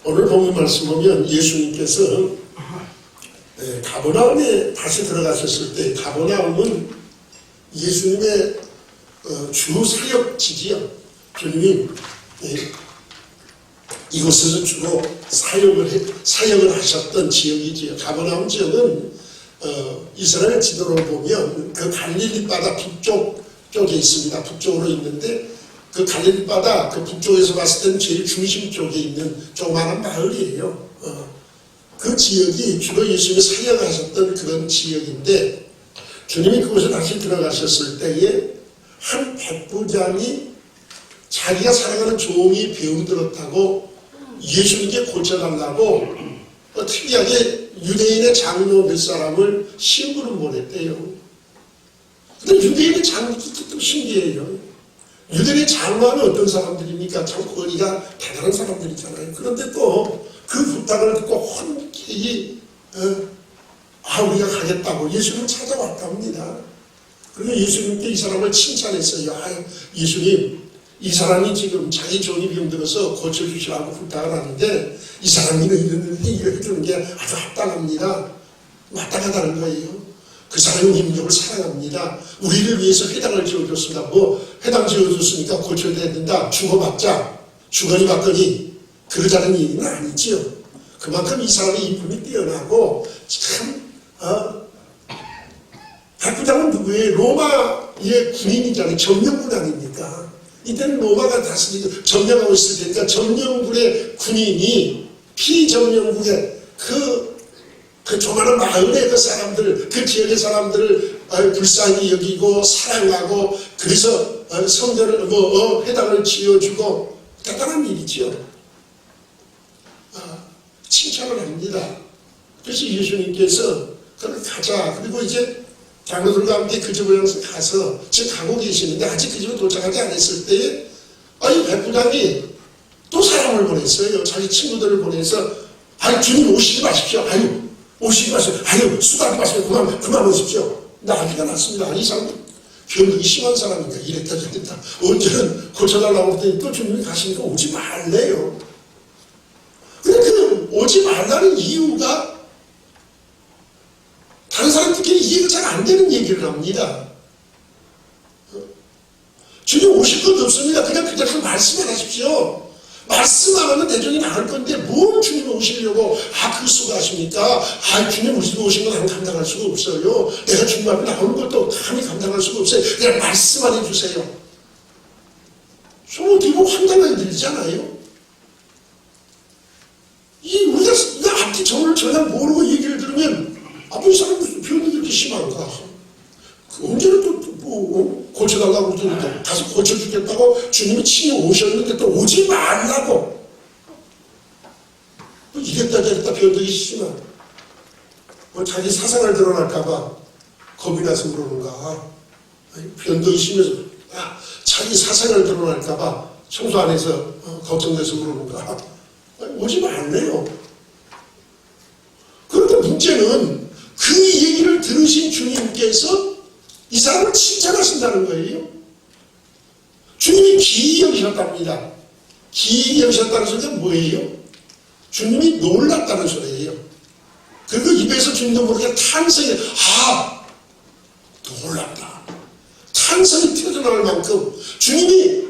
오늘 본문 말씀 보면 예수님께서 가버나움에 다시 들어가셨을 때, 가버나움은 예수님의 주 사역지지요. 주님이 이곳에서 주로 사역을 하셨던 지역이지요. 가버나움 지역은 이스라엘 지도를 보면 그 갈릴리 바다 북쪽 쪽에 있습니다. 북쪽으로 있는데 그 갈릴리 바다 그 북쪽에서 봤을 때는 제일 중심 쪽에 있는 조그마한 마을이에요. 그 지역이 주로 예수님이 사역하셨던 그런 지역인데, 주님이 그곳에 다시 들어가셨을 때에 한 백부장이 자기가 사랑하는 종이 병들었다고 예수님께 고쳐달라고 특이하게 유대인의 장로 몇 사람을 신부름 보냈대요. 근데 유대인의 장로도 또 신기해요. 유대인의 장로는 어떤 사람들입니까? 참 권위가 대단한 사람들이잖아요. 그런데 또 그 부탁을 듣고 흔쾌히 우리가 가겠다고 예수님을 찾아왔답니다. 그리고 예수님께 이 사람을 칭찬했어요. 예수님, 이 사람이 지금 자기 종이 병들어서 고쳐주시라고 부탁을 하는데 이 사람이 이런 일을 해주는 게 아주 합당합니다. 마땅하다는 거예요. 그 사람이 민족을 사랑합니다. 우리를 위해서 회당을 지어줬습니다. 회당 지어줬으니까 고쳐야 된다. 주고받자. 주거니 받거니 그러자는 얘기는 아니지요. 그만큼 이 사람의 인품이 뛰어나고 참 백부장은 누구예요? 로마의 군인이잖아요. 점령군 아닙니까? 이때는 로마가 다스리고 점령하고 있을 테니까 점령군의 군인이 피점령국의 그 조그마한 마을의 그 사람들, 그 지역의 사람들을 불쌍히 여기고 사랑하고 그래서 성전을 회당을 지어주고 대단한 일이지요. 칭찬을 합니다. 그래서 예수님께서 그걸 가자. 그리고 이제 장로들과 함께 그 집을 향해서 가서 지금 가고 계시는데 아직 그 집에 도착하지 않았을 때에 이 백부장이 또 사람을 보냈어요. 자기 친구들을 보내서 주님 오시지 마십시오. 오시지 마십시오. 수고하지 마십시오. 그만 오십시오. 난리가 났습니다. 이 사람 변덕이 심한 사람인가 이랬다 저랬다. 언제는 고쳐달라고 했더니 또 주님이 가시니까 오지 말래요. 근데 그 오지 말라는 이유가 다른 사람들끼리 이해가 잘 안 되는 얘기를 합니다. 주님 오실 것도 없습니다. 그냥 그 자리에서 말씀만 하십시오. 말씀 안 하면 대전이 나갈 건데 뭘 주님 오시려고 그 수고하십니까? 주님 오신 건 감당할 수가 없어요. 내가 주님 앞에 나오는 것도 감히 감당할 수가 없어요. 그냥 말씀만 해주세요. 서로 뒤로 황당하게 들리잖아요. 우리가 앞뒤 정을 전혀 모르고 얘기를 들으면 이 사람 무슨 변이 이렇게 심한가? 언제는 또 고쳐달라고 그러는데 가서 고쳐주겠다고 주님이 친히 오셨는데 또 오지 말라고 이랬다 저랬다 변덕이 심한 자기 사상을 드러날까봐 겁이 나서 그러는가? 변덕이 심해서 자기 사상을 드러날까봐 청소 안 해서 걱정돼서 그러는가? 오지 말래요. 그런데 문제는 그 얘기를 들으신 주님께서 이 사람을 칭찬하신다는 거예요. 주님이 기이 여기셨답니다. 기이 여기셨다는 소리가 뭐예요? 주님이 놀랐다는 소리예요. 그리고 입에서 주님도 모르게 탄성이 놀랐다. 탄성이 튀어나올 만큼 주님이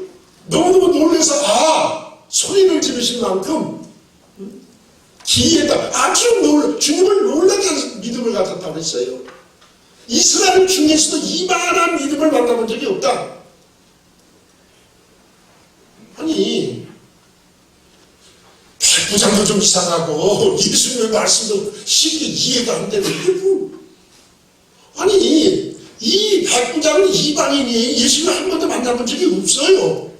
너무너무 놀라서 소리를 지르신 만큼 기이했다. 주님을 놀라게 하는 믿음을 가졌다고 했어요. 이스라엘 중에서도 이만한 믿음을 만나본 적이 없다. 백부장도 좀 이상하고 예수님의 말씀도 쉽게 이해가 안 되고 이 백부장은 이방인이 예수님을 한 번도 만나본 적이 없어요.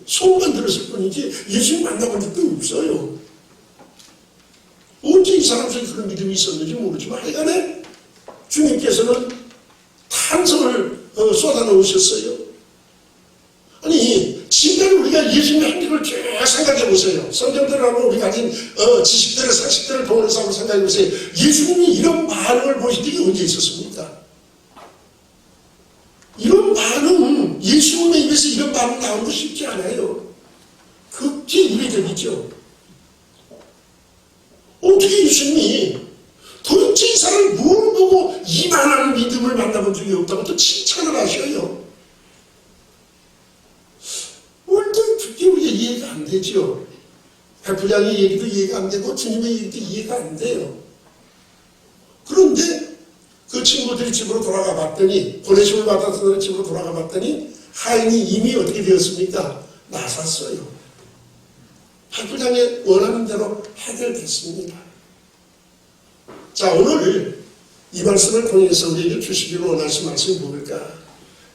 소문만 들었을 뿐이지 예수님 만나본 적도 없어요. 언제 이 사람 속에 그런 믿음이 있었는지 모르지만 하여간에 주님께서는 탄성을 쏟아놓으셨어요. 지금까지 우리가 예수님의 행적을 쭉 생각해 보세요. 성경대로 하면 우리 가진 지식대로 상식대로 동원해서 한번 생각해 보세요. 예수님이 이런 반응을 보신 적이 언제 있었습니까? 이런 반응, 예수님의 입에 입에서 이런 말이 나오는 거 쉽지 않아요. 극히 이례적이죠. 어떻게 예수님이 도대체 이 사람을 뭘 보고 이만한 믿음을 만나본 적이 없다고 또 칭찬을 하셔요. 오늘도 그게 우리가 이해가 안 되죠. 백부장의 얘기도 이해가 안 되고 주님의 얘기도 이해가 안 돼요. 그런데 그 친구들이 집으로 돌아가 봤더니, 보내심을 받아서 집으로 돌아가 봤더니 하인이 이미 어떻게 되었습니까? 나섰어요. 백부장의 원하는 대로 해결됐습니다. 자, 오늘 이 말씀을 통해서 우리에게 주시기로 원하신 말씀이 뭘까?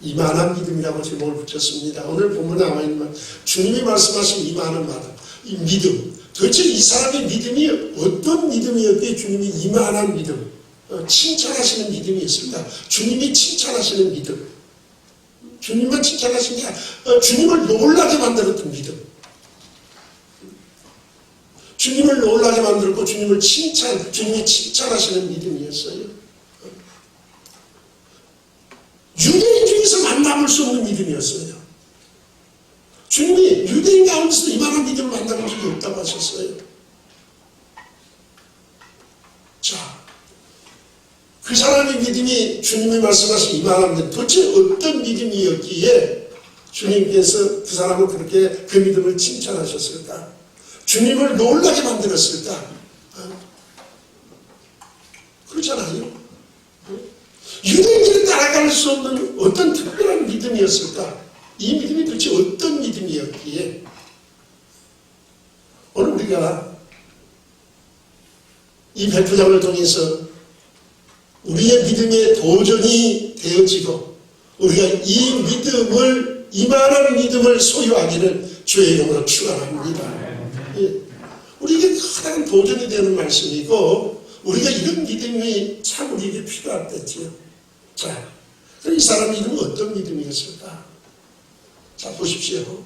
이만한 믿음이라고 제목을 붙였습니다. 오늘 본문에 나와 있는 말, 주님이 말씀하신 이만한 말, 이 믿음. 도대체 이 사람의 믿음이 어떤 믿음이었기에 주님이 이만한 믿음, 칭찬하시는 믿음이었을까? 주님이 칭찬하시는 믿음. 주님만 칭찬하신 게 아니라 주님을 놀라게 만들었던 믿음. 주님을 놀라게 만들고 주님이 칭찬하시는 믿음이었어요. 유대인 중에서 만나볼 수 없는 믿음이었어요. 주님이 유대인 가운데서 이만한 믿음을 만나본 적이 없다고 하셨어요. 자, 그 사람의 믿음이 주님이 말씀하신 이만한 믿음, 도대체 어떤 믿음이었기에 주님께서 그 사람을 그렇게 그 믿음을 칭찬하셨을까? 주님을 놀라게 만들었을까? 그렇잖아요. 유대인들이 따라갈 수 없는 어떤 특별한 믿음이었을까? 이 믿음이 도대체 어떤 믿음이었기에 오늘 우리가 이 백부장을 통해서 우리의 믿음의 도전이 되어지고 우리가 이 믿음을, 이만한 믿음을 소유하기를 주의 이름으로 축원합니다. 우리에게 가장 도전이 되는 말씀이고 우리가 이런 믿음이 참 우리에게 필요한 때지요. 자, 이 사람의 이름은 어떤 믿음이었을까? 자, 보십시오.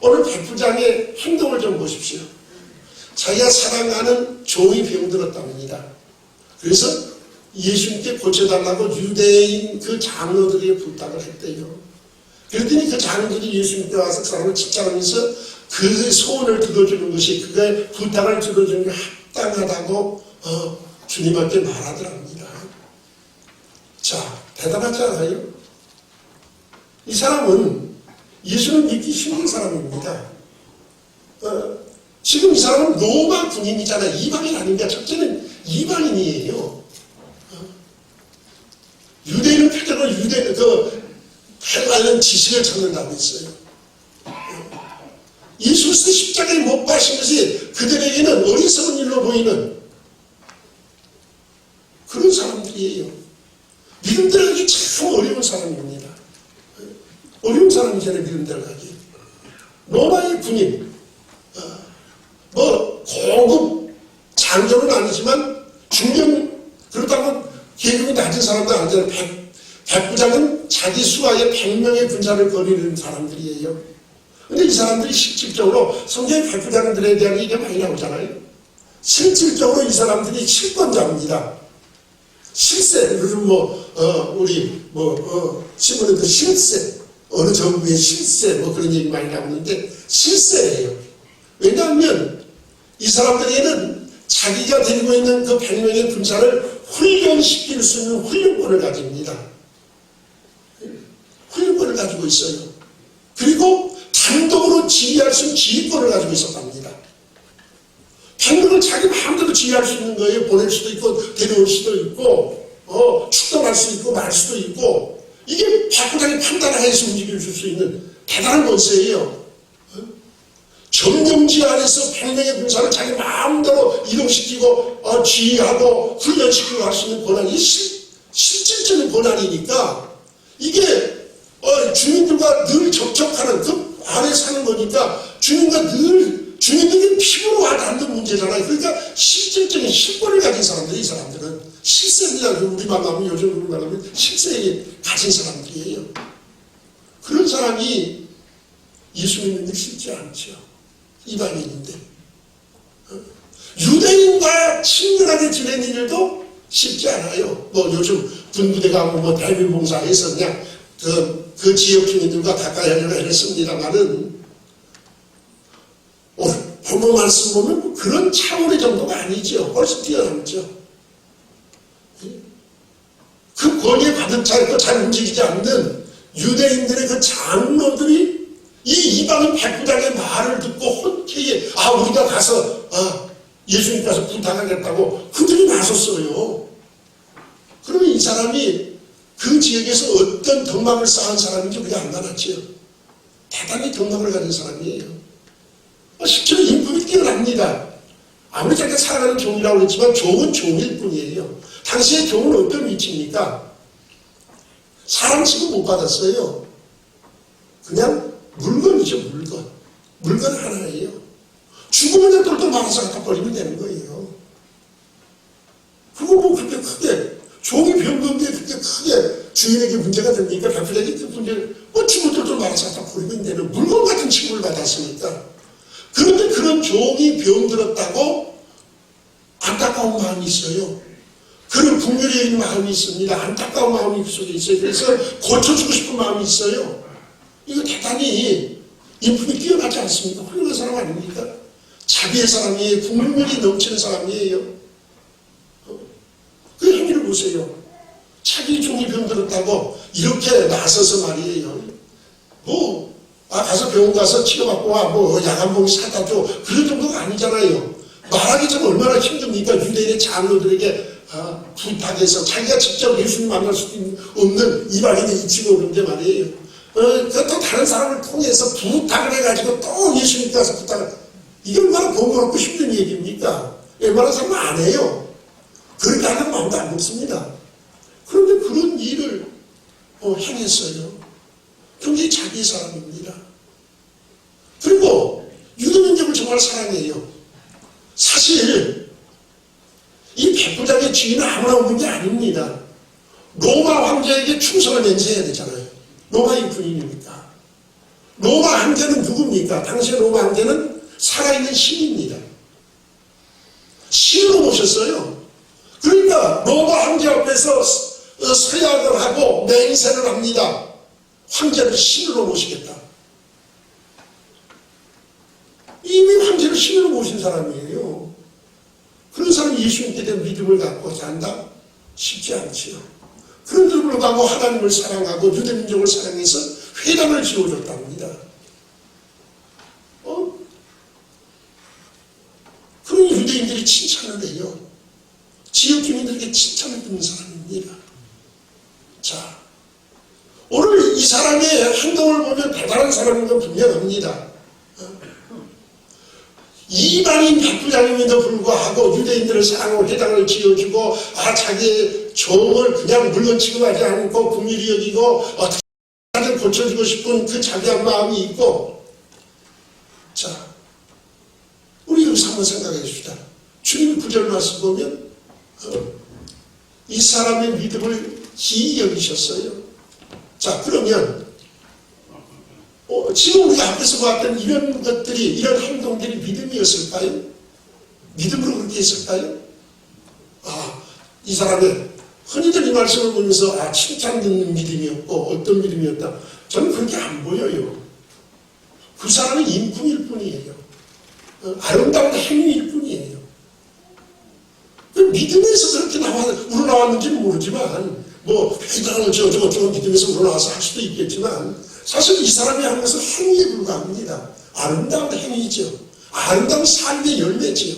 오늘 백부장의 행동을 좀 보십시오. 자기가 사랑하는 종이 병들었답니다. 그래서 예수님께 고쳐달라고 유대인 그 장로들에게 부탁을 했대요. 그랬더니 그 장로들이 예수님께 와서 그 사람을 칭찬하면서 그 소원을 들어주는 것이, 그의 부탁을 들어주는 게 합당하다고 주님한테 말하더랍니다. 자, 대단하지 않아요? 이 사람은 예수를 믿기 힘든 사람입니다. 지금 이 사람은 로마 군인이잖아요. 이방인 아닙니까? 첫째는 이방인이에요. 유대인은 표적으로 해가는 지식을 찾는다고 했어요. 예수 그리스도 십자가에 못 박힌 것이 그들에게는 어리석은 일로 보이는 그런 사람들이에요. 믿음 들어가기 참 어려운 사람입니다. 어려운 사람이잖아요. 믿음 들어가기. 로마의 군인, 고급 장교는 아니지만 중견, 그렇다고 계급이 낮은 사람도 아니잖아요. 백부장은 자기 수하에 100명의 군사를 거리는 사람들이에요. 근데 이 사람들이 실질적으로 성경의 백부장들에 대한 얘기가 많이 나오잖아요. 실질적으로 이 사람들이 실권자입니다. 실세, 요즘 신문에도 실세, 어느 정부의 실세, 그런 얘기 많이 나오는데, 실세예요. 왜냐하면 이 사람들에게는 자기가 데리고 있는 그 100명의 군사를 훈련시킬 수 있는 훈련권을 가집니다. 훈련권을 가지고 있어요. 그리고 단독으로 지휘할 수 있는 지휘권을 가지고 있었답니다. 100명을 자기 마음대로 지휘할 수 있는 거예요. 보낼 수도 있고, 데려올 수도 있고, 출동할 수 있고, 말 수도 있고, 이게 백부장이 판단하에서 움직일 수 있는 대단한 권세예요. 점령지 안에서 100명의 군사를 자기 마음대로 이동시키고, 지휘하고, 훈련시키고 할 수 있는 권한이 실질적인 권한이니까, 이게 주민들과 늘 접촉하는 그 안에 사는 거니까 주민들이 피부로 와닿는 문제잖아요. 그러니까 실질적인 실권을 가진 사람들이, 이 사람들은 실세입니다. 우리만 하면, 요즘 우리만 하면 실세에 가진 사람들이에요. 그런 사람이 예수 믿는 게 쉽지 않죠. 이방인인데. 유대인과 친근하게 지내는 일도 쉽지 않아요. 요즘 군부대 가고 대비봉사에서 그냥 그 지역 주민들과 가까이 하려고 애썼습니다만은 오늘 본문 말씀 보면 그런 차원의 정도가 아니죠. 훨씬 뛰어넘죠. 그 권위에 가득 차 있고 잘 움직이지 않는 유대인들의 그 장로들이 이 이방인 백부장의 말을 듣고 흔쾌히 우리가 가서 예수님 가서 부탁하겠다고 그들이 나섰어요. 그러면 이 사람이 그 지역에서 어떤 덕망을 쌓은 사람인지 우리가 알만하지요. 대단히 덕망을 가진 사람이에요. 실제로 인품이 뛰어납니다. 아무리 자기가 살아가는 종이라고 했지만 종은 종일 뿐이에요. 당시의 종은 어떤 위치입니까? 사람 취급 못 받았어요. 그냥 물건이죠, 물건. 물건 하나예요. 죽으면 똘똘 말아서 갖다 버리면 되는 거예요. 그거 뭐 그렇게 크게, 종이 병건데 그렇게 크게 주인에게 문제가 됩니까? 배필에게 그 문제를 죽으면 똘똘 말아서 갖다 버리면 되는 물건 같은 취급을 받았으니까. 그런데 그런 종이 병들었다고 안타까운 마음이 있어요. 그런 국률에 있는 마음이 있습니다. 안타까운 마음이 그 속에 있어요. 그래서 고쳐주고 싶은 마음이 있어요. 이거 대단히 인품이 뛰어나지 않습니까? 훌륭한 사람 아닙니까? 자비의 사람이에요. 국률이 넘치는 사람이에요. 그 행위를 보세요. 자기 종이 병들었다고 이렇게 나서서 말이에요. 가서 병원 가서 치료받고 와, 약한봉 사다 줘. 그런 정도가 아니잖아요. 말하기 전 얼마나 힘듭니까? 유대인의 장로들에게 부탁해서 자기가 직접 예수님 만날 수 없는 이방인의 이치고 오는데 말이에요. 또 다른 사람을 통해서 부탁을 해가지고 또 예수님 가서 부탁을. 이게 얼마나 번거롭고 힘든 얘기입니까? 웬만한 사람은 안 해요. 그렇게 하는 마음도 안 먹습니다. 그런데 그런 일을 행했어요. 굉장히 자기의 사람입니다. 그리고 유대민족을 정말 사랑해요. 사실 이 백부장의 주인은 아무나 오는 게 아닙니다. 로마 황제에게 충성을 맹세해야 되잖아요. 로마의 군인이니까. 로마 황제는 누굽니까? 당시의 로마 황제는 살아있는 신입니다. 신으로 모셨어요. 그러니까 로마 황제 앞에서 서약을 하고 맹세를 합니다. 황제를 신으로 모시겠다. 이미 황제를 신으로 모신 사람이에요. 그런 사람이 예수님께 대한 믿음을 갖고 산다? 쉽지 않지요. 그런데도 불구하고 하나님을 사랑하고 유대민족을 사랑해서 회당을 지어줬답니다. 그런 유대인들이 칭찬을 해요. 지역 주민들에게 칭찬을 듣는 사람입니다. 자, 오늘 이 사람의 행동을 보면 대단한 사람인 건 분명합니다. 이방인 백부장임에도 불구하고 유대인들을 사랑하고 회당을 지어주고 자기의 종을 그냥 물건 취급하지 않고 긍휼히 여기고 어떻게든 고쳐주고 싶은 그 자비한 마음이 있고. 자, 우리 여기서 한번 생각해 봅시다. 주님 9절 말씀 보면 이 사람의 믿음을 희히 여기셨어요. 자, 그러면 지금 우리가 앞에서 보았던 이런 것들이, 이런 행동들이 믿음이었을까요? 믿음으로 그렇게 했을까요? 이 사람의 흔히들 이 말씀을 보면서 칭찬 듣는 믿음이었고 어떤 믿음이었다. 저는 그렇게 안 보여요. 그 사람은 인품일 뿐이에요. 아름다운 행위일 뿐이에요. 그 믿음에서 그렇게 우러나왔는지는 모르지만 회당을 저거 믿음에서 우러나와서 할 수도 있겠지만 사실 이 사람이 하는 것은 행위에 불과합니다. 아름다운 행위죠. 아름다운 삶의 열매지요.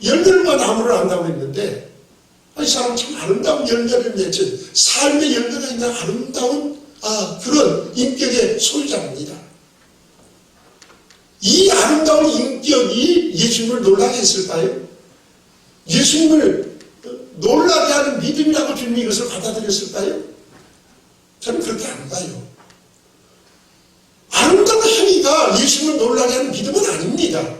열매와 나무를 안다고 했는데 이 사람은 참 아름다운 열매를 맺은 삶의 열매가 있는 아름다운 그런 인격의 소유자입니다. 이 아름다운 인격이 예수님을 놀라게 했을까요? 예수님을 놀라게 하는 믿음이라고 주님이 이것을 받아들였을까요? 저는 그렇게 안 봐요. 아름다운 행위가 예수님을 놀라게 하는 믿음은 아닙니다.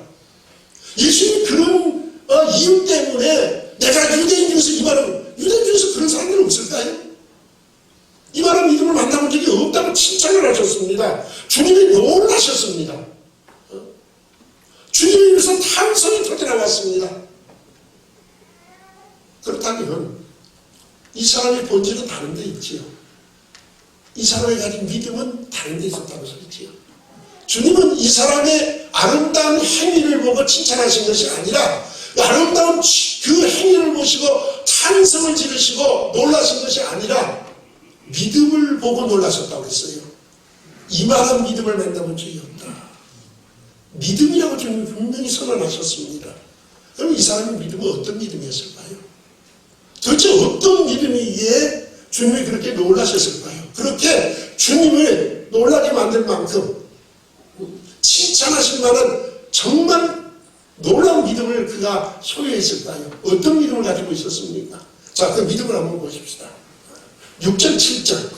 예수님이 그런 이유 때문에 내가 유대인 중에서 유대인 중에서 그런 사람들은 없을까요? 이 말은 믿음을 만나본 적이 없다고 칭찬을 하셨습니다. 주님이 놀라셨습니다. 주님의 입에서 탄성이 터져나왔습니다. 그렇다면 이 사람의 본질은 다른 데 있지요. 이 사람이 가진 믿음은 다른 데 있었다고 소리지요. 주님은 이 사람의 아름다운 행위를 보고 칭찬하신 것이 아니라 아름다운 그 행위를 보시고 찬성을 지르시고 놀라신 것이 아니라 믿음을 보고 놀라셨다고 했어요. 이만한 믿음을 만나본 적이 없다. 믿음이라고 주님이 분명히 선언하셨습니다. 그럼 이 사람의 믿음은 어떤 믿음이었을까요? 도대체 어떤 믿음이기에 주님이 그렇게 놀라셨을까요? 그렇게 주님을 놀라게 만들 만큼 칭찬하실 만한 정말 놀라운 믿음을 그가 소유했을까요? 어떤 믿음을 가지고 있었습니까? 자, 그 믿음을 한번 보십시다. 6절, 7절.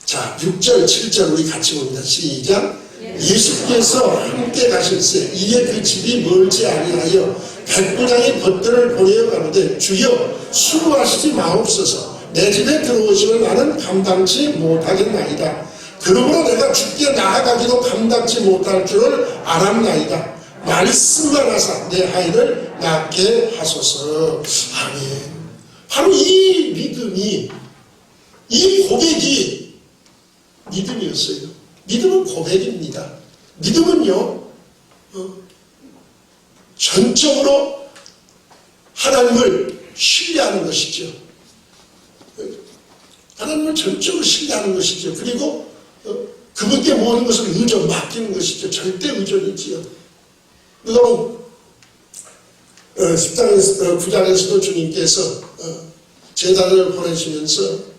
자, 6절, 7절 우리 같이 봅니다. 시작. 예수께서 함께 가실새 이에 그 집이 멀지 아니하여 백부장이 벗들을 보내어 가로되 주여 수고하시지 마옵소서 내 집에 들어오시면 나는 감당치 못하겠나이다. 그러므로 내가 주께 나아가기도 감당치 못할 줄을 알았나이다. 말씀만 하사 내 아이를 낳게 하소서. 아멘. 바로 이 믿음이, 이 고백이 믿음이었어요. 믿음은 고백입니다. 믿음은요, 전적으로 하나님을 신뢰하는 것이죠. 하나님을 전적으로 신뢰하는 것이죠. 그리고 그분께 모든 것을 의존, 맡기는 것이죠. 절대 의존이지요. 그럼 10장에서, 9장에서도 주님께서 제자들을 보내시면서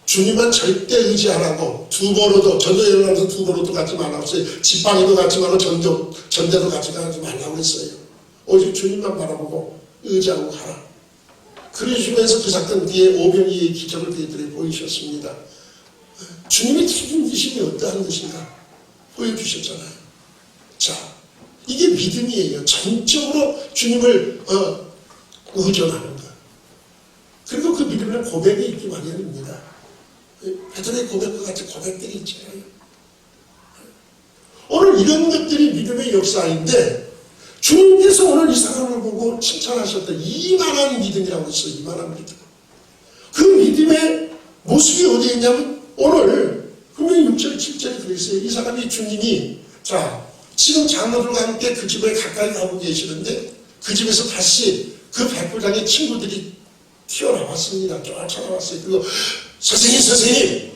주님은 절대 의지 안 하고 두보로도 전도여행을 하면서 두보로도 가지 말라고 했어요. 지팡이도 가지 말고 전대도 가지 말라고 했어요. 오직 주님만 바라보고 의지하고 가라. 그러시면서 그 사건 뒤에 오병이의 기적을 그들에게 보이셨습니다. 주님의 책임지심이 어떠한 것인가 보여주셨잖아요. 자, 이게 믿음이에요. 전적으로 주님을 의존하는 것. 그리고 그 믿음에는 고백이 있기 마련입니다. 베드로의 고백과 같이 고백들이 있잖아요. 오늘 이런 것들이 믿음의 역사인데 주님께서 오늘 이 사람을 보고 칭찬하셨던 이만한 믿음이라고 했어요. 이만한 믿음. 그 믿음의 모습이 어디에 있냐면 오늘 분명히 6절 7절에 들어있어요. 이 사람이 주님이 자 지금 장로들과 함께 그 집에 가까이 가고 계시는데 그 집에서 다시 그 백부장의 친구들이 튀어나왔습니다. 쫓아나왔어요. 그리고 선생님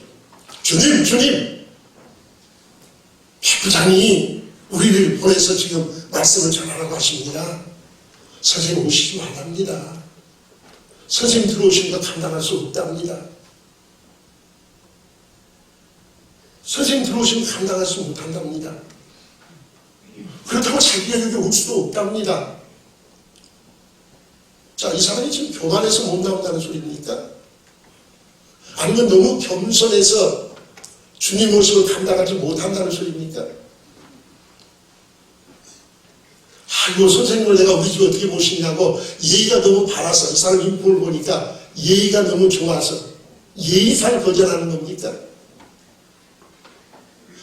주님 백부장이 우리를 보내서 지금 말씀을 전하라고 하십니다. 선생님 오시지 말랍니다. 선생님 들어오시는 거 감당할 수 없답니다. 선생님 들어오시면 감당할 수 못한답니다. 그렇다고 자기가 여기 올 수도 없답니다. 자, 이 사람이 지금 교만해서 못 나온다는 소리입니까? 아니면 너무 겸손해서 주님 모습을 감당하지 못한다는 소리입니까? 아이고 선생님을 내가 우리 집에 어떻게 모시냐고 예의가 너무 바라서 이 사람 인품을 보니까 예의가 너무 좋아서 예의상 거절하는 겁니까?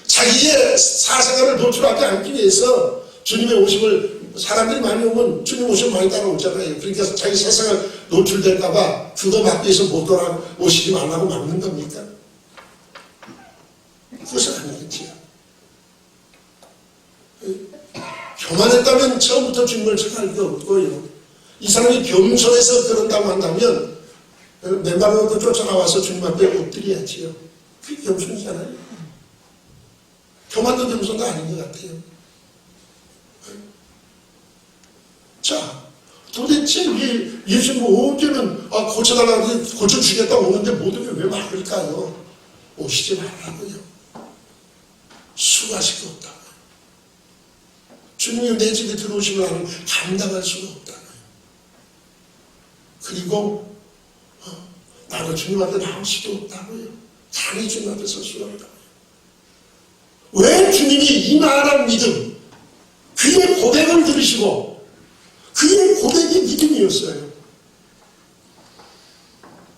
자기의 사생활을 노출하지 않기 위해서 주님의 오심을 사람들이 많이 오면 주님 오시면 많이 따라오잖아요. 그러니까 자기 사생활 노출될까봐 그거 막기 위해서 못 오시지 말라고 막는 겁니까? 그것은 아니겠지요. 교만했다면 처음부터 주님을 전할 게 없고요. 이 사람이 겸손해서 그런다고 한다면 맨발로도 쫓아나와서 주님 앞에 엎드려야지요. 그게 겸손이잖아요. 교만도 겸손도 아닌 것 같아요. 자, 도대체 예수님 언제는 고쳐달라고 고쳐주겠다고 오는데 모두가 왜 막을까요? 오시지 말라고요. 수고하실 거 없다고요. 주님이 내 집에 들어오시면 나는 감당할 수가 없다고요. 그리고 나도 주님 앞에 나올 수도 없다고요. 감히 주님 앞에 설 수가 없다고요. 왜 주님이 이만한 믿음, 그의 고백을 들으시고 그의 고백이 믿음이었어요.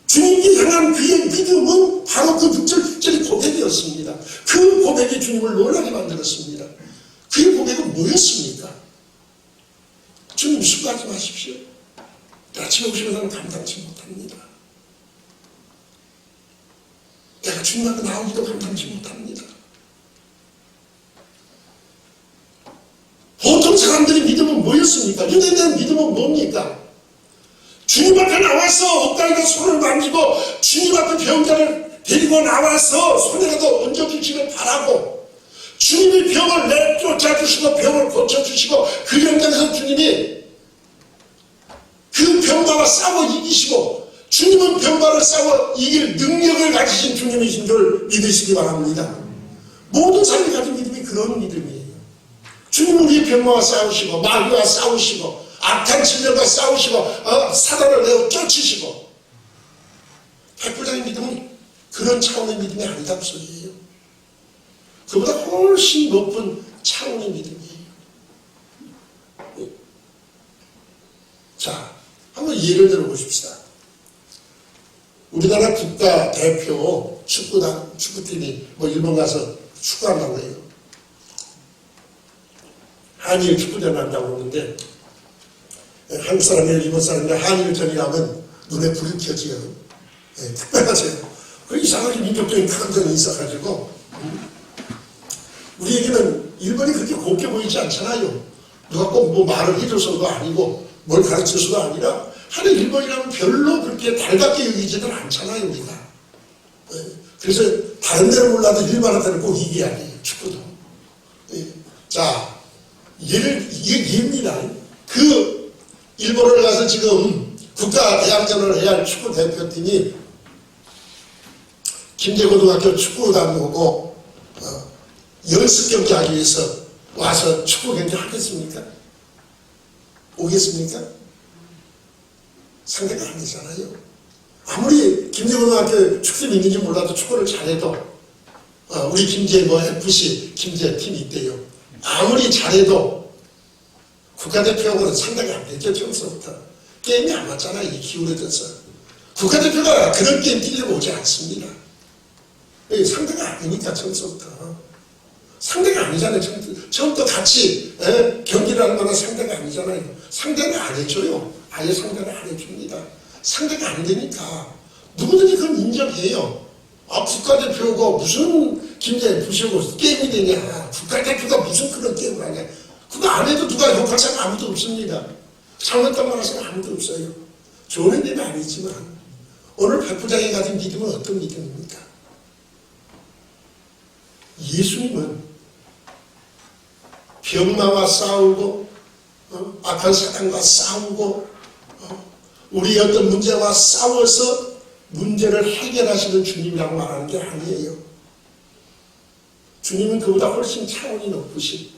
주님께 향한 그의 믿음은 바로 그 6절 7절의 고백이었습니다. 그 고백이 주님을 놀라게 만들었습니다. 그의 고백은 뭐였습니까? 주님 수고하지 마십시오. 아침에 오시는 사람 감당치 못합니다. 내가 주님 앞에 나오기도 감당치 못합니다. 보통 사람들이 믿음은 뭐였습니까? 유대에 대한 믿음은 뭡니까? 주님 앞에 나와서 옥당에다 손을 만지고 주님 앞에 병자를 데리고 나와서 손에라도 얹어주시길 바라고 주님이 병을 내쫓아주시고 병을 고쳐주시고 그 현장에서 주님이 그 병마와 싸워 이기시고 주님은 병마를 싸워 이길 능력을 가지신 주님이신 줄 믿으시기 바랍니다. 모든 사람이 가진 믿음이 그런 믿음이에요. 주님은 우리의 병마와 싸우시고 마귀와 싸우시고 악한 진열과 싸우시고 사단을 내어 쫓으시고 백부장의 믿음은 그런 차원의 믿음이 아니다고 소리예요. 그보다 훨씬 높은 차원의 믿음이에요. 자, 한번 예를 들어 보십시다. 우리나라 국가대표 축구팀이 일본 가서 축구한다고 해요. 한일 축구전 한다고 그러는데 한국 사람이나 일본 사람이나 한일전이라면 눈에 불이 켜져요. 특별하세요. 그 이상하게 민족적인 감정이 있어가지고 우리에게는 일본이 그렇게 곱게 보이지 않잖아요. 누가 꼭 뭐 말을 해줘서도 아니고 뭘 가르쳐서도 아니라 하는 일본이라면 별로 그렇게 달갑게 여기지는 않잖아요, 우리가. 그래서 다른 데는 몰라도 일본한테는 꼭 이겨야 돼요, 축구도. 자, 이게 예입니다. 그 일본을 가서 지금 국가대항전을 해야 할 축구 대표팀이 김제고등학교 축구단 오고 연습 경기하기 위해서 와서 축구 경기 하겠습니까? 오겠습니까? 상대가 아니잖아요. 아무리 김제고등학교 축구팀이 있는지 몰라도 축구를 잘해도 우리 김제 FC 김제 팀이 있대요. 아무리 잘해도 국가대표하고는 상대가 안 되죠. 처음부터 게임이 안 맞잖아. 이게 기울어져서 국가대표가 그런 게임 뛰려고 오지 않습니다. 상대가 아니니까 처음부터 상대가 아니잖아요. 처음부터 같이 경기를 하는 거는 상대가 아니잖아요. 상대가 안 해줘요. 아예 상대를 안 해줍니다. 상대가 안 되니까 누구든지 그건 인정해요. 국가대표고 무슨 김제 FC고 게임이 되냐. 국가대표가 무슨 그런 게임을 하냐. 그거 안 해도 누가 욕할 사람 아무도 없습니다. 잘못한만 하시는 아무도 없어요. 좋은 의미는 아니지만 오늘 백부장이 가진 믿음은 어떤 믿음입니까? 예수님은 병마와 싸우고 악한 사단과 싸우고 우리 어떤 문제와 싸워서 문제를 해결하시는 주님이라고 말하는 게 아니에요. 주님은 그보다 훨씬 차원이 높으신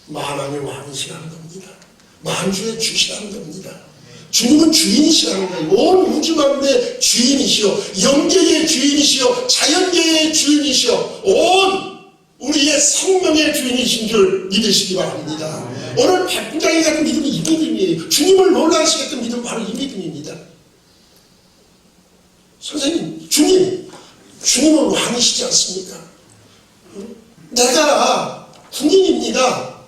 만왕의 왕이시라는 겁니다. 만주의 주시라는 겁니다. 주님은 주인이시라는 거예요. 온 우주 만물의 주인이시오, 영계의 주인이시오, 자연계의 주인이시오, 온 우리의 생명의 주인이신 줄 믿으시기 바랍니다. 오늘 백부장이 가진 믿음이 이 믿음이에요. 주님을 놀라시겠던 믿음은 바로 이 믿음입니다. 선생님, 주님은 왕이시지 않습니까? 내가 군인입니다.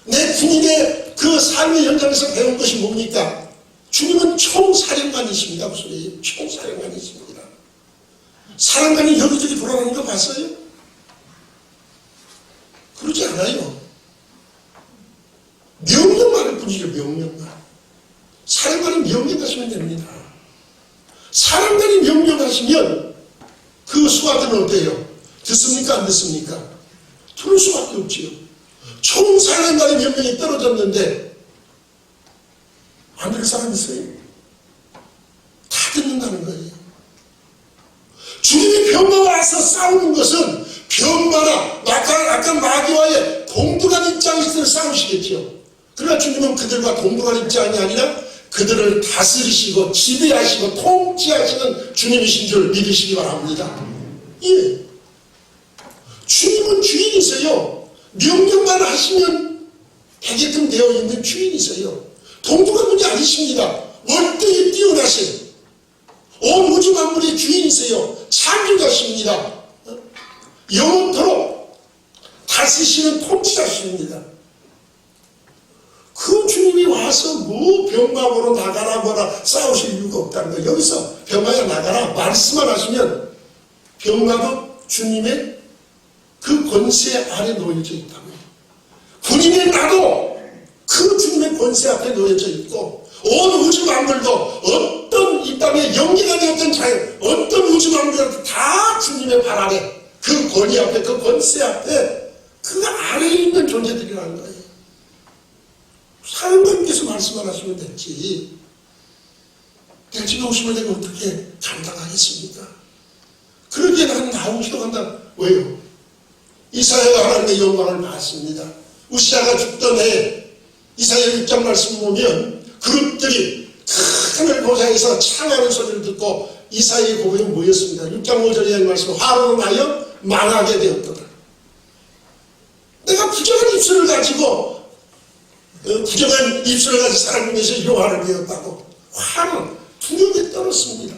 내 군인의 그 삶의 현장에서 배운 것이 뭡니까? 주님은 총사령관이십니다. 그 소리예요. 총사령관이십니다. 사령관이 여기저기 돌아다니는 거 봤어요? 그러지 않아요. 명령만 할 뿐이죠. 명령만. 사령관이 명령하시면 됩니다. 사령관이 명령하시면 그 수하들은 어때요? 듣습니까? 안 듣습니까? 들을 수밖에 없지요. 총사령관의 명령이 떨어졌는데 안 들을 사람 있어요? 다 듣는다는 거예요. 주님이 병마와 와서 싸우는 것은 병마나 악한 마귀와의 동등한 입장에서 싸우시겠죠. 그러나 주님은 그들과 동등한 입장이 아니라 그들을 다스리시고 지배하시고 통치하시는 주님이신 줄 믿으시기 바랍니다. 예. 주님은 주인이세요. 명령만 하시면 되게끔 되어 있는 주인이세요. 동등한 분이 아니십니다. 월등히 뛰어나신 온 우주 만물의 주인이세요. 창조자십니다. 영원토록 다스리시는 통치자십니다. 그 주님이 와서 뭐 병마보로 나가라 뭐라 싸우실 이유가 없다는 거예요. 여기서 병마야 나가라 말씀만 하시면 병마도 주님의 그 권세 아래 놓여져 있다고요. 군인의 나도 그 주님의 권세 앞에 놓여져 있고 온 우주 만물도 어떤 이 땅에 영계가 되었던 자연 어떤 우주 만물도 다 주님의 발 아래 그 권위 앞에 그 권세 앞에 그 아래에 있는 존재들이라는 거예요. 하나님께서 말씀을 하시면 됐지 내가 집에 오시면 내가 어떻게 감당하겠습니까? 그러기에 나는 나오기도 한다. 왜요? 이사야가 하나님의 영광을 봤습니다. 우시아가 죽던 해 이사야 6장 말씀 보면 그룹들이 큰 하늘 보좌에서 창하는 소리를 듣고 이사야의 고백이 뭐였습니다. 6장 5절에 한 말씀 화로는 하여 망하게 되었더라. 내가 부정한 입술을 가지고 부정한 입술을 가지고 사람 중에서 요한을 배웠다고 화는 두려움에 떨었습니다.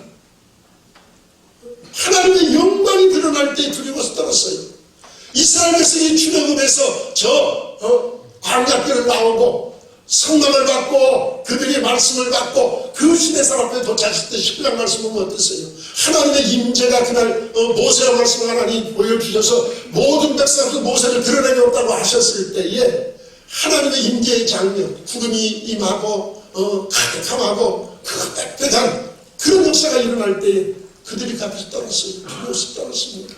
하나님의 영광이 드러날 때 두려워서 떨었어요. 이스라엘 백성이 출애굽에서 광야길을 나오고 성령을 받고 그들의 말씀을 받고 그 시내산 앞에 도착했을 때 10장 말씀 보면 어땠어요? 하나님의 임재가 그날 모세의 말씀을 하나님 보여주셔서 모든 백성 앞에서 모세를 드러내겠다고 하셨을 때에 하나님의 임재의 장면 구름이 임하고 가득함하고 그 빽빽한 그런 역사가 일어날 때에 그들이 값에서 떨었어요. 두려워서 떨었습니다.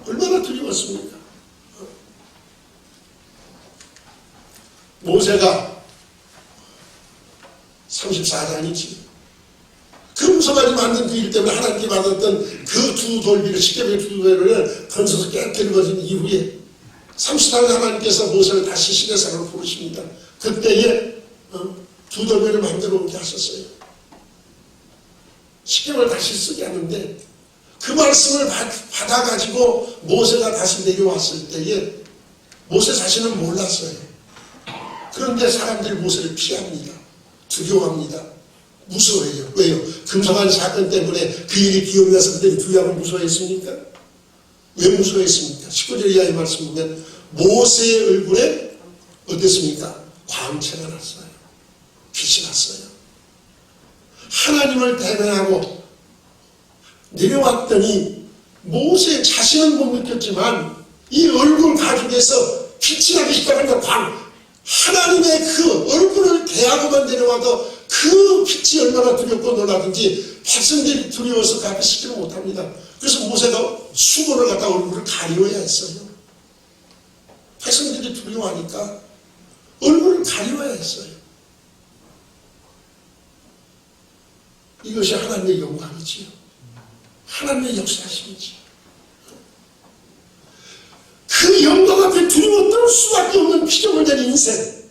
얼마나 두려웠습니까? 모세가 34장이지 금송아지 만든 그 일 때문에 하나님께 받았던 그 두 돌비를 십계명의 두 돌비를 던져서 깨끗이 버진 이후에 34장 하나님께서 모세를 다시 시내산으로 부르십니다. 그때에 두 돌비를 만들어 오게 하셨어요. 십계명을 다시 쓰게 하는데 그 말씀을 받아가지고 모세가 다시 내려왔을 때에 모세 자신은 몰랐어요. 그런데 사람들이 모세를 피합니다. 두려워합니다. 무서워해요. 왜요? 금송아지 사건 때문에 그 일이 기억나서 그들이 두려워하고 무서워했습니까? 왜 무서워했습니까? 19절 이하의 말씀 보면 모세의 얼굴에 어땠습니까? 광채가 났어요. 빛이 났어요. 하나님을 대면하고 내려왔더니 모세 자신은 못 느꼈지만 이 얼굴 가죽에서 빛이 나기 시작한다. 하나님의 그 얼굴을 대하고만 내려와도 그 빛이 얼마나 두렵고 놀라든지 백성들이 두려워서 그 앞에 서지를 못합니다. 그래서 모세가 수건을 갖다 얼굴을 가리워야 했어요. 백성들이 두려워하니까 얼굴을 가리워야 했어요. 이것이 하나님의 영광이지요. 하나님의 역사심이지요. 그 영광 앞에 두려워 떨 수밖에 없는 피조물 된 인생.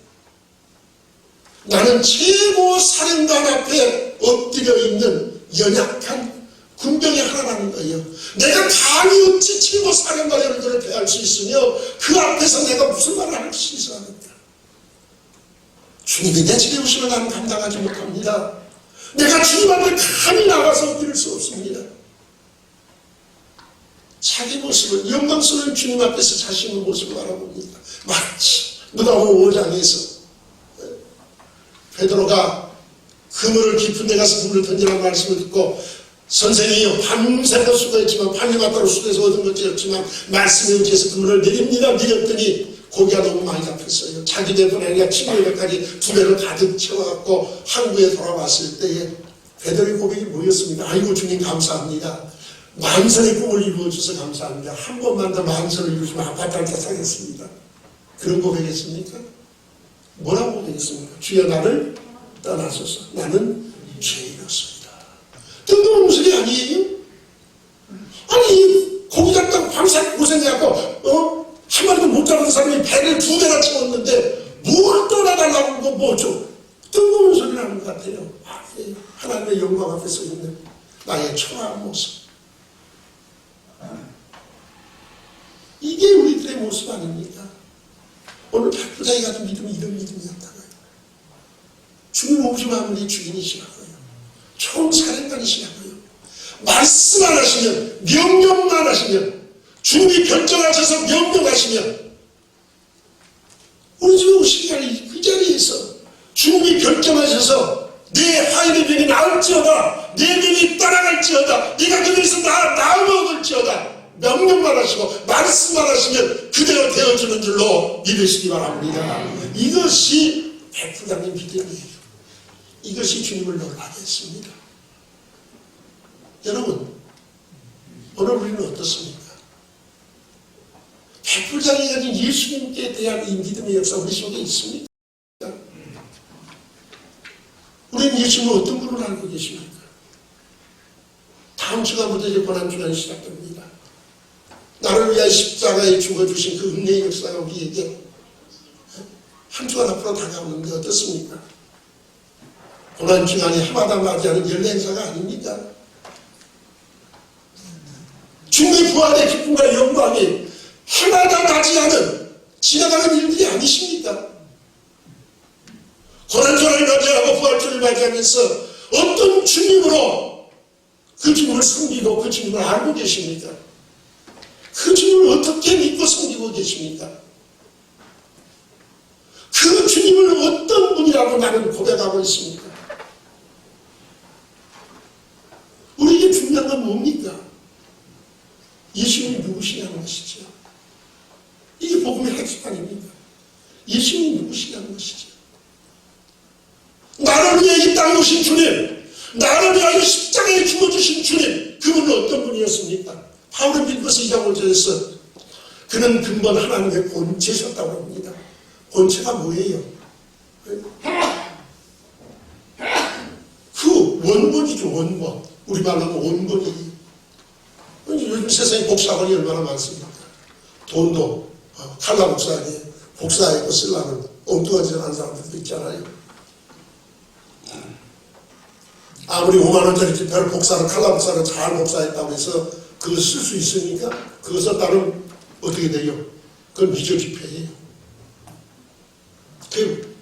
나는 최고 사령관 앞에 엎드려 있는 연약한 군병이 하나라는 거예요. 내가 감히 어찌 최고 사령관의 얼굴을 대할 수 있으며 그 앞에서 내가 무슨 말을 할 수 있어 합니까? 주님이 내 집에 오시면 나는 감당하지 못합니다. 내가 주님 앞에 감히 나가서 엎드릴 수 없습니다. 자기 모습을 영광스러운 주님 앞에서 자신의 모습을 바라봅니다. 마치 누가복음 5장에서 베드로가 그물을 깊은 데 가서 물을 던지라는 말씀을 듣고 선생이요 밤새도 수고했지만 밤이 맞도록 수고해서 얻은 것이었지만 말씀에 의지해서 그물을 내립니다. 내렸더니 고기가 너무 많이 잡혔어요. 자기 배뿐 아니라 친구의 배까지 두 배를 가득 채워갖고 항구에 돌아왔을 때에 베드로의 고백이 뭐였습니까? 아이고 주님 감사합니다. 만선의 꿈을 이루어줘서 감사합니다. 한 번만 더 만선을 이루시면 아파트 한 채 사겠습니다. 그런 고백했습니까? 뭐라고 고백했습니까? 주여 나를 떠나소서. 나는 죄인이었습니다. 뜬금없는 소리 아니에요? 아니 고기 잡다가 밤새 고생해갖고 한 마리도 못 잡은 사람이 배를 두 배나 채웠는데 뭘 떠나달라고 거 뭐죠? 뜬금없는 소리를 하는 것 같아요. 하나님의 영광 앞에 서 있는 나의 초라한 모습. 이게 우리들의 모습 아닙니까? 오늘 박부장이 가진 믿음이 이런 믿음이었다고요. 주님 오시면 우리 주인이시라고요. 총사령관이시라고요. 말씀만 하시면 명령만 하시면 주님이 결정하셔서 명령하시면 우리 집에 말씀하셔서 내 하인의 병이 나을지어다, 내 병이 떠나갈지어다, 네가 그에서 나아먹을지어다 명령만 하시고 말씀만 하시면 그대로 되어주는 줄로 믿으시기 바랍니다. 이것이 백부장의 믿음이에요. 이것이 주님을 놀라게 했습니다. 여러분, 오늘 우리는 어떻습니까? 백부장이 가진 예수님께 대한 이 믿음의 역사 우리 속에 있습니까? 우리는 예수님을 어떤 분을 알고 계십니까? 다음 주간부터 이제 고난주간이 시작됩니다. 나를 위하여 십자가에 죽어주신 그 은혜의 역사가 우리에게 한 주간 앞으로 다가오는데 어떻습니까? 고난주간이 해마다 맞이하는 연례 행사가 아닙니까? 주님의 부활의 기쁨과 영광이 해마다 맞이하는 지나가는 일들이 아니십니까? 고난주간을 맞이하고 부활주를 맞이하면서 어떤 주님으로 그 주님을 섬기고 그 주님을 알고 계십니까? 그 주님을 어떻게 믿고 섬기고 계십니까? 그 주님을 어떤 분이라고 나는 고백하고 있습니까? 우리에게 중요한 건 뭡니까? 예수님이 누구시냐는 것이죠. 이게 복음의 핵심 아닙니까? 예수님이 누구시냐는 것이죠. 나를 위해 이 땅에 오신 주님, 나를 위하여 십자가에 죽어주신 주님, 그분은 어떤 분이었습니까? 바울은 빌립보서 2장 5절에서 그는 근본 하나님의 본체셨다고 합니다. 본체가 뭐예요? 그 원본이죠, 원본. 우리말로 하면 원본이에요. 요즘 세상에 복사본이 얼마나 많습니까? 돈도 칼라 복사하게 복사해 거 쓰려면 엉뚱한 짓을 하는 사람들도 있잖아요. 아무리 5만원짜리 지폐를 복사를 칼라 복사를 잘 복사했다고 해서 그거 쓸 수 있으니까 그것을 따르면 어떻게 돼요? 그건 미저 지폐예요. 그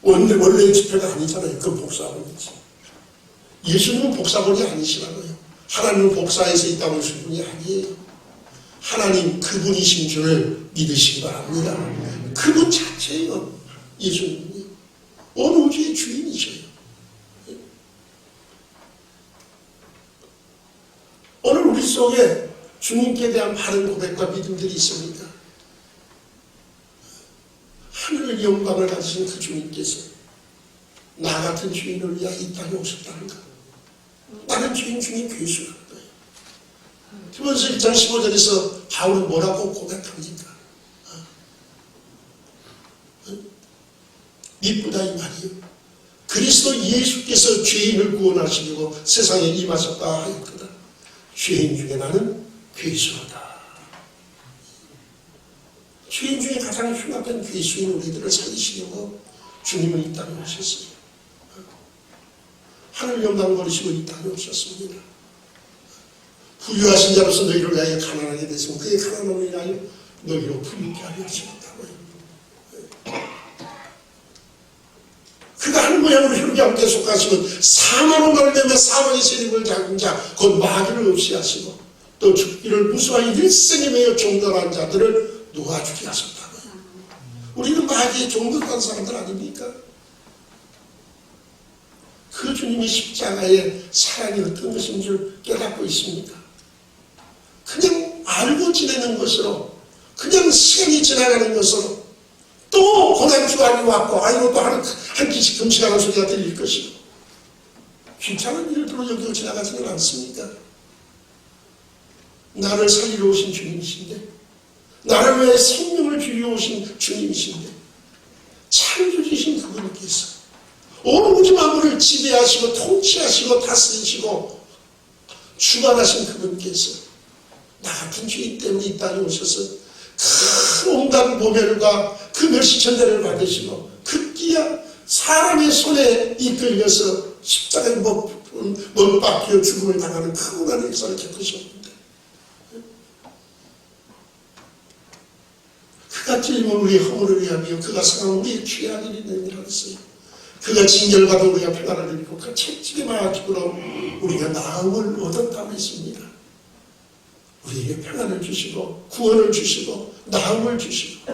원래의 지폐가 아니잖아요. 그건 복사본이지. 예수님은 복사본이 아니시라고요. 하나님은 복사해서 있다고 하신 분이 아니에요. 하나님 그분이신 줄을 믿으시기 바랍니다. 그분 자체예요. 예수님이 온 우주의 주인이셔요. 오늘 우리 속에 주님께 대한 바른 고백과 믿음들이 있습니다. 하늘의 영광을 가지신 그 주님께서 나 같은 주인을 위하여 이 땅에 오셨다는가? 나는 주인 중에 괴수라는 거예요. 디모데서 1장 15절에서 바울은 뭐라고 고백합니까? 이쁘다 이 말이요. 그리스도 예수께서 죄인을 구원하시려고 세상에 임하셨다 하였구나. 죄인 중에 나는 괴수하다. 죄인 중에 가장 흉악한 괴수인 우리들을 살리시려고 주님은 이 땅에 오셨어요. 하늘 영광 버리시고 이 땅에 오셨습니다. 부유하신 자로서 너희를 위하여 가난하게 됐으면 그의 가난함을 위하여 너희로 부유케 하려 하시겠다고요. 그가 한 모양으로 혈기함께 속하시면 사망을 걸매며 사망의 세력을 잡은 자 곧 마귀를 없이 하시고 또 죽기를 무수하여 일생에 매여 종돌한 자들을 놓아주게 하셨다고요. 우리는 마귀의 종돌한 사람들 아닙니까? 그 주님의 십자가의 사랑이 어떤 것인 줄 깨닫고 있습니다. 그냥 알고 지내는 것으로, 그냥 시간이 지나가는 것으로, 또 고난주간이 왔고 아이고 또 한 끼씩 금식하는 소리가 들릴 것이고 귀찮은 일들로 여기로 지나가지는 않습니까? 나를 살리러 오신 주님이신데, 나를 위해 생명을 주려 오신 주님이신데, 창조주신 그분께서 온 우주 만물을 지배하시고 통치하시고 다스리시고 주관하신 그분께서 나 같은 죄인 때문에 이 땅에 오셔서 큰 온갖 모멸과 그 멸시천대를 받으시고 급기야 사람의 손에 이끌려서 십자가에 못 박혀 죽음을 당하는 큰 고난의 역사를 겪으셨는데 그가 찔림은 우리의 허물을 위하며 그가 상한 우리의 죄악을 인하여 하셨어요. 그가 징계받아 우리가 평안을 누리고 그 채찍에 맞아 죽으로 우리가 나음을 얻었다고 했습니다. 우리에게 평안을 주시고 구원을 주시고 나음을 주시고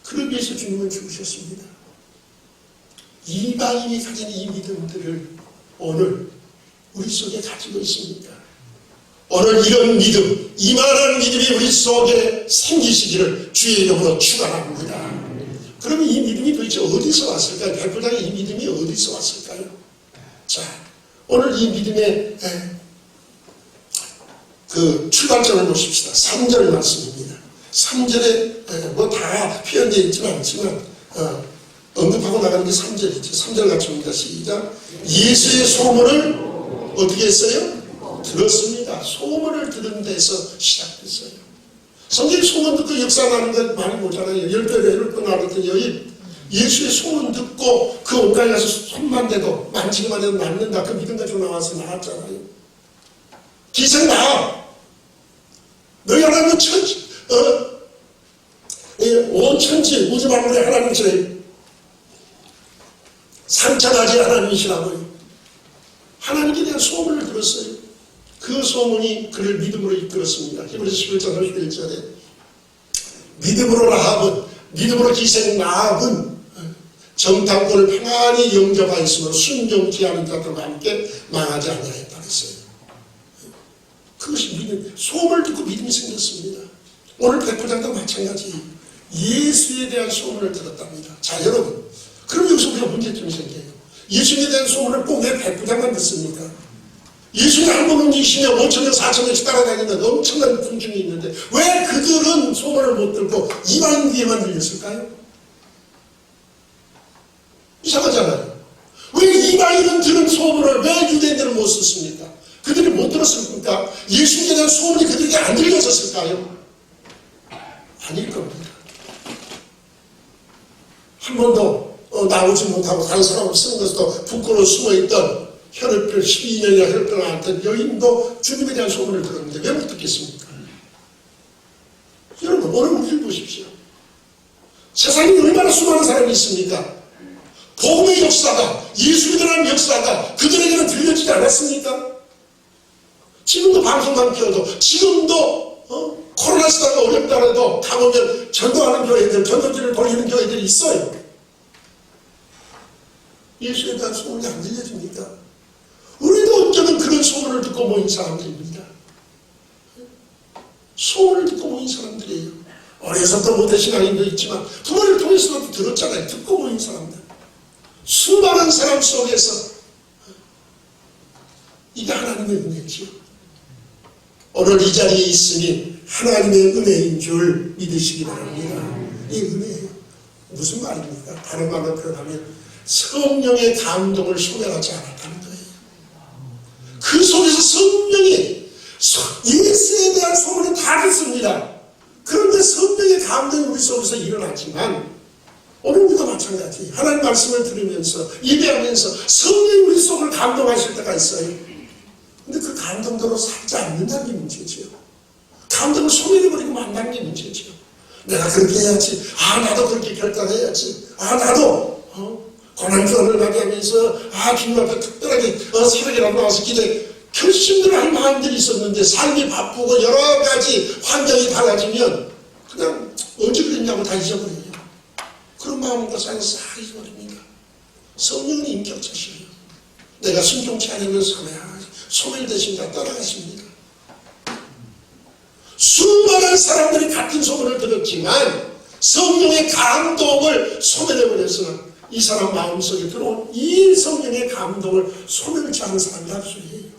그러기 위해서 주님은 죽으셨습니다. 이방인이 가진 이 믿음들을 오늘 우리 속에 가지고 있습니까? 오늘 이런 믿음, 이만한 믿음이 우리 속에 생기시기를 주의 이름으로 축원합니다. 그러면 이 믿음이 도대체 어디서 왔을까요? 백부장의 이 믿음이 어디서 왔을까요? 자, 오늘 이 믿음의 그 출발점을 보십시다. 3절 말씀입니다. 3절에 뭐 다 표현되어 있지는 않지만 언급하고 나가는 게 3절이죠. 3절 같이 봅니다. 시작. 예수의 소문을 어떻게 했어요? 들었습니다. 소문을 들은 데서 시작했어요. 성경 소문 듣고 역사 나는 것 많이 보잖아요. 10배 나왔던 여인, 예수의 소문 듣고 그 옷가에 가서 손만 대도 만지기만 해도 낫는다. 그 믿음 가지고 나와서 나왔잖아요. 기생 나와. 너희 하나님은 천지, 온 천지, 우주 만물의 하나님이시래요. 상처나지 하나님이시라고요. 하나님께 대한 소문을 들었어요. 그 소문이 그를 믿음으로 이끌었습니다. 히브리서 11장 31절에 믿음으로 라합은, 믿음으로 기생 라합은 정탐꾼을 평안히 영접하였으므로 순종케 하는 자들과 함께 망하지 아니하였다 그랬어요. 그것이 믿음, 소문을 듣고 믿음이 생겼습니다. 오늘 백부장도 마찬가지 예수에 대한 소문을 들었답니다. 자, 여러분, 그럼 여기서 우리가 문제점이 생겨요. 예수에 대한 소문을 꼭 왜 백부장만 듣습니까? 예수님 한 번 움직이시며 5천명 4천명씩 따라다니는 엄청난 군중이 있는데 왜 그들은 소문을 못 듣고 이방인 귀에만 들렸을까요? 이상하잖아요. 왜 이방인은 들은 소문을 왜 유대인들은 못 듣습니까? 그들이 못 들었습니까? 예수님에 대한 소문이 그들에게 안 들려졌을까요? 아닐 겁니다. 한 번도 나오지 못하고 다른 사람을 쓰는 것도 부끄러워 숨어있던 혈혈병 12년이나 혈혈병을 앓던 여인도 주님에 대한 소문을 들었는데 왜 못 듣겠습니까? 여러분, 오늘 우리를 보십시오. 세상에 얼마나 수많은 사람이 있습니까? 복음의 역사가, 예수에 대한 역사가 그들에게는 들려지지 않았습니까? 지금도 방송만 켜도, 지금도 코로나 시대가 어렵다고 가보면 전도하는 교회들, 전도지를 돌리는 교회들이 있어요. 예수에 대한 소문이 안 들려집니까? 우리도 어쩌면 그런 소문을 듣고 모인 사람들입니다. 소문을 듣고 모인 사람들이에요. 어려서부터 못된 신앙인도 있지만 부모를 통해서도 들었잖아요. 듣고 모인 사람들. 수많은 사람 속에서 이게 하나님의 은혜지요. 오늘 이 자리에 있으니 하나님의 은혜인 줄 믿으시기 바랍니다. 이 은혜예요. 무슨 말입니까? 다른 말로 표현하면 성령의 감동을 소멸하지 않았다는 거예요. 그 속에서 성령이 예수에 대한 소문을 다 듣습니다. 그런데 성령의 감동이 우리 속에서 일어나지만 오늘 우리도 마찬가지. 하나님 말씀을 들으면서 예배하면서 성령이 우리 속을 감동하실 때가 있어요. 근데 그 감동대로 살지 않는다는 게 문제죠. 감동을 소멸해버리고 만나는 게 문제죠. 내가 그렇게 해야지. 나도 그렇게 결단해야지. 나도 고난주언을 가게 하면서 주님 앞에 특별하게 새벽이라도 나와서 기도해. 결심들을 할 마음들이 있었는데 삶이 바쁘고 여러 가지 환경이 달라지면 그냥 언제 그랬냐고 다 잊어버려요. 그런 마음과 쌓여서 다 잊어버립니다. 성령은 인격자시에요. 내가 순종치 않으면 소멸되신다 떠나가십니다. 수많은 사람들이 같은 소문을 들었지만 성령의 감동을 소멸해버려서는 이 사람 마음속에 들어온 이 성령의 감동을 소멸치 않은 사람이 합수해요.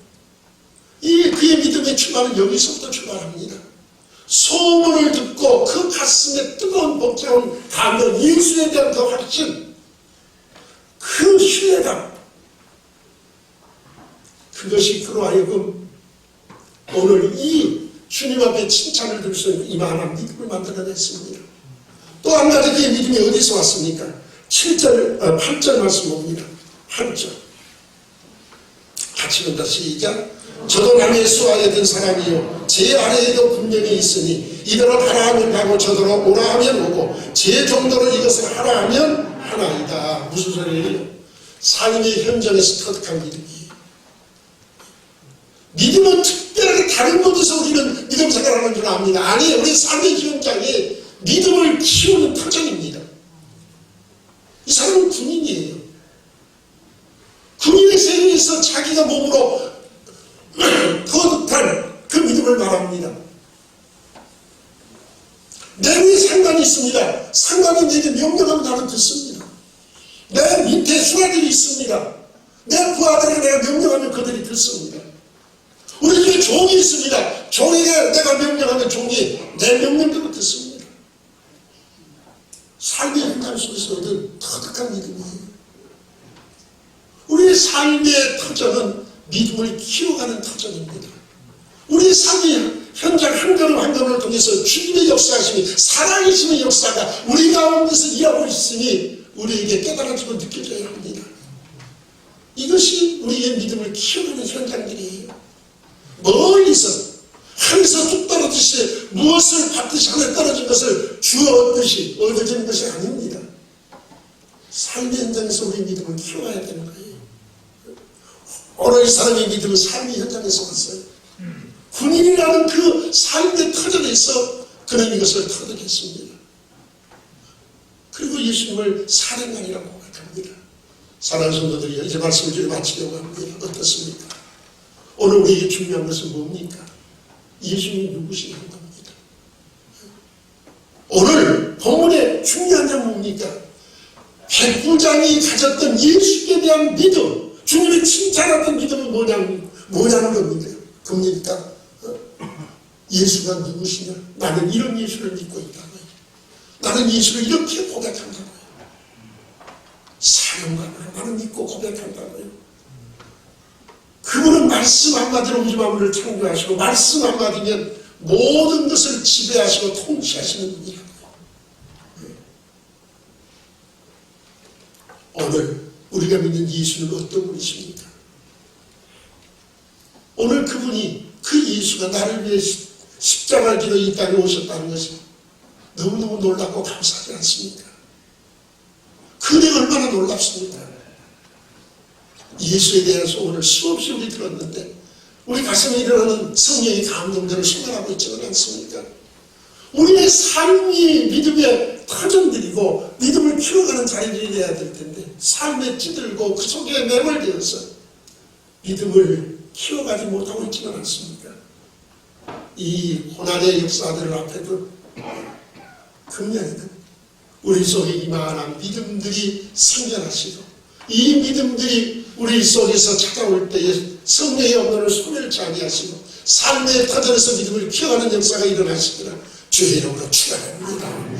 그의 믿음의 출발은 여기서부터 출발합니다. 소문을 듣고 그 가슴에 뜨거운 복잡한 감동, 예수에 대한 그 확신, 그 신뢰감, 그것이 그로 하여금 오늘 이 주님 앞에 칭찬을 들 수 있는 이만한 믿음을 만들어냈습니다. 또 한 가지 그의 믿음이 어디서 왔습니까? 8절 말씀 봅니다. 8절 같이 본다. 시작. 저도 남의 수하에 든 사람이요 제 아래에도 분명히 있으니 이대로 하라 하면 가고 저더러 오라 하면 오고 제 정도로 이것을 하라 하면 하나이다. 무슨 소리예요? 삶의 현장에서 터득한 믿음이에요. 믿음은 특별하게 다른 곳에서 우리는 믿음 생활하는 줄 압니다. 아니, 우리 삶의 현장에 믿음을 키우는 터전입니다. 이 사람은 군인이에요. 통해서 자기가 몸으로 거듭한 그 믿음을 말합니다. 내 위에 상관이 있습니다. 상관이 내게 명령하면 나는 듣습니다. 내 밑에 수하들이 있습니다. 내 부하들에게 내가 명령하면 그들이 듣습니다. 우리 집에 종이 있습니다. 종에게 내가 명령하면 종이 내 명령대로 듣습니다. 삶의 현장 속에서 얻은 터득한 믿음이에요. 우리의 삶의 터전은 믿음을 키워가는 터전입니다. 우리의 삶의 현장 한 걸음 한 걸음을 통해서 주님의 역사하심이 살아계심의 역사가 우리 가운데서 일하고 있으니 우리에게 깨달아지고 느껴져야 합니다. 이것이 우리의 믿음을 키워가는 현장들이에요. 멀리서 하늘에서 뚝 떨어지듯이 무엇을 받듯이 하늘에 떨어진 것을 주어 얻듯이 얻어지는 것이 아닙니다. 삶의 현장에서 우리 믿음을 키워야 되는 거예요. 오늘 이 사람의 믿음은 삶의 현장에서 왔어요. 군인이라는 그 삶의 터전에서 그는 이것을 터득했습니다. 그리고 예수님을 사령관이라고 고백합니다. 사랑하는 성도들이 이제 말씀을 좀 마치려고 합니다. 어떻습니까? 오늘 우리에게 중요한 것은 뭡니까? 예수님이 누구시냐는 겁니다. 오늘 본문의 중요한 점은 뭡니까? 백부장이 가졌던 예수께 대한 믿음, 주님의 칭찬하던 믿음은 뭐냐는 겁니다. 그럽니까? 예수가 누구시냐? 나는 이런 예수를 믿고 있다고요. 나는 예수를 이렇게 고백한다고요. 사령관으로 나는 믿고 고백한다고요. 그분은 말씀 한마디로 우주 만물을 창조하시고 말씀 한마디면 모든 것을 지배하시고 통치하시는 분이라고요. 오늘 우리가 믿는 예수는 어떤 분이십니까? 오늘 그분이 그 예수가 나를 위해 십자가를 지고 이 땅에 오셨다는 것이 너무너무 놀랍고 감사하지 않습니까? 그게 얼마나 놀랍습니까? 예수에 대해서 오늘 수없이 우리 들었는데 우리 가슴에 일어나는 성령의 감동들을 생각하고 있지는 않습니까? 우리의 삶이 믿음의 터전들이고 믿음을 키워가는 자리들이 되어야 될 텐데 삶에 찌들고 그 속에 매몰되어서 믿음을 키워가지 못하고 있지는 않습니까? 이 고난의 역사들 앞에도 금년에는 우리 속에 이만한 믿음들이 생겨나시고 이 믿음들이 우리 속에서 찾아올 때에 성령의 언어를 소멸치 아니하시고 삶의 터전에서 믿음을 키워가는 역사가 일어나시기를 주의 이름으로 축원합니다.